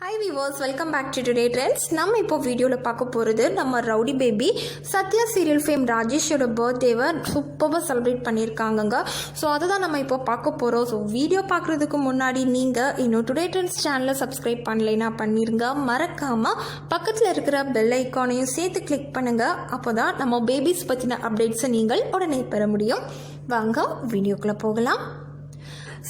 Hi viewers, welcome back to today trends. நம்ம இப்போ வீடியோவில் பார்க்க போகிறது நம்ம rowdy baby Sathya serial fame ராஜேஷோட பர்த்டேவை சூப்பராக செலிப்ரேட் பண்ணியிருக்காங்கங்க. ஸோ அதை தான் நம்ம இப்போ பார்க்க போகிறோம். ஸோ வீடியோ பார்க்குறதுக்கு முன்னாடி நீங்கள் இன்னும் டுடே ட்ரெண்ட்ஸ் சேனலை சப்ஸ்கிரைப் பண்ணலைன்னா பண்ணிடுங்க. மறக்காமல் பக்கத்தில் இருக்கிற பெல் ஐக்கானையும் சேர்த்து கிளிக் பண்ணுங்கள். அப்போ தான் நம்ம பேபிஸ் பற்றின அப்டேட்ஸை நீங்கள் உடனே பெற முடியும். வாங்க வீடியோக்குள்ளே போகலாம்.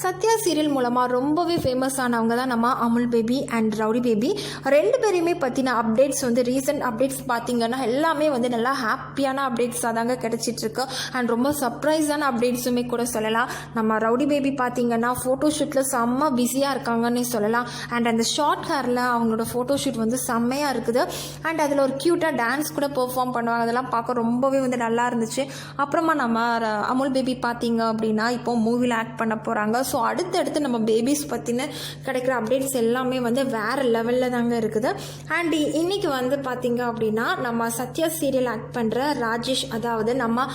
சத்யா சீரியல் மூலமாக ரொம்பவே ஃபேமஸ் ஆனவங்க தான் நம்ம Amul baby and rowdy baby. ரெண்டு பேரையுமே பற்றின அப்டேட்ஸ் ரீசெண்ட் அப்டேட்ஸ் பார்த்திங்கன்னா எல்லாமே நல்லா ஹாப்பியான அப்டேட்ஸாக தாங்க கிடச்சிட்ருக்கு. அண்ட் ரொம்ப சர்ப்ரைஸான அப்டேட்ஸுமே கூட சொல்லலாம். நம்ம ரவுடி பேபி பார்த்திங்கன்னா ஃபோட்டோஷூட்டில் செம்ம பிஸியாக இருக்காங்கன்னு சொல்லலாம். அண்ட் அந்த ஷார்ட் ஹேரில் அவங்களோட ஃபோட்டோஷூட் செம்மையாக இருக்குது. அண்ட் அதில் ஒரு க்யூட்டாக டான்ஸ் கூட பெர்ஃபார்ம் பண்ணுவாங்க. அதெல்லாம் பார்க்க ரொம்பவே நல்லா இருந்துச்சு. அப்புறமா நம்ம அமுல் பேபி பார்த்திங்க அப்படின்னா இப்போ மூவியில் ஆக்ட் பண்ண போகிறாங்க. ஸோ அடுத்தடுத்து நம்ம பேபிஸ் பற்றின கிடைக்கிற அப்டேட்ஸ் எல்லாமே வேறு லெவலில் தாங்க இருக்குது. அண்ட் இன்றைக்கி பார்த்திங்க அப்படின்னா நம்ம சத்யா சீரியல் ஆக்ட் பண்ணுற ராஜேஷ், அதாவது நம்ம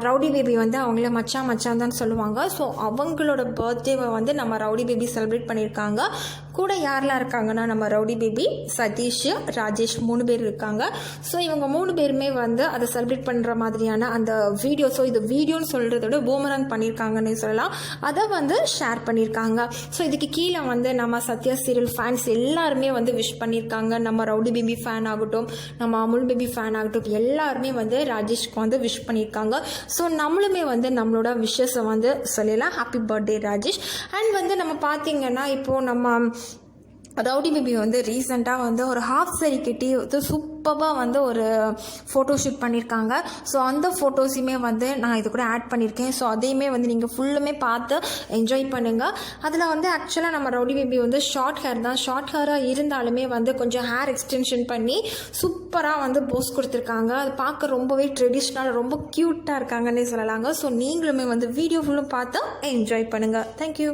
ரவுடி பேபி அவங்கள மச்சான் தான் சொல்லுவாங்க. ஸோ அவங்களோட பர்த்டேவை நம்ம ரவுடி பேபி செலிப்ரேட் பண்ணியிருக்காங்க. கூட யாரெல்லாம் இருக்காங்கன்னா நம்ம ரவுடி பேபி, சதீஷ், ராஜேஷ் 3 பேர் இருக்காங்க. ஸோ இவங்க 3 பேருமே அதை செலிப்ரேட் பண்ணுற மாதிரியான அந்த வீடியோ, ஸோ இது வீடியோன்னு சொல்கிறத விட பூமரங் பண்ணியிருக்காங்கன்னு சொல்லலாம். அதை ஷேர் பண்ணியிருக்காங்க. ஸோ இதுக்கு கீழே நம்ம சத்யா சீரியல் ஃபேன்ஸ் எல்லாருமே விஷ் பண்ணியிருக்காங்க. நம்ம ரவுடி பேபி ஃபேன் ஆகட்டும், நம்ம அமுல் பேபி ஃபேன் ஆகட்டும், எல்லாருமே ராஜேஷ்க்கு விஷ் பண்ணியிருக்காங்க. ஸோ நம்மளுமே நம்மளோட விஷஸை சொல்லலாம். Happy birthday Rajesh. அண்ட் நம்ம பார்த்திங்கன்னா இப்போது நம்ம ரவுடி பேபி ரீசெண்டாக ஒரு ஹாஃப் சாரி கட்டி சூப்பராக ஒரு ஃபோட்டோஷூட் பண்ணியிருக்காங்க. ஸோ அந்த ஃபோட்டோஸுமே நான் இது கூட ஆட் பண்ணியிருக்கேன். ஸோ அதையுமே நீங்கள் ஃபுல்லுமே பார்த்து என்ஜாய் பண்ணுங்கள். அதில் ஆக்சுவலாக நம்ம ரவுடி பேபி ஷார்ட் ஹேர் தான். ஷார்ட் ஹேராக இருந்தாலுமே கொஞ்சம் ஹேர் எக்ஸ்டென்ஷன் பண்ணி சூப்பராக போஸ் கொடுத்துருக்காங்க. அது பார்க்க ரொம்பவே ட்ரெடிஷ்னல், ரொம்ப க்யூட்டாக இருக்காங்கன்னே சொல்லலாங்க. ஸோ நீங்களுமே வீடியோ ஃபுல்லும் பார்த்து என்ஜாய் பண்ணுங்கள். தேங்க்யூ.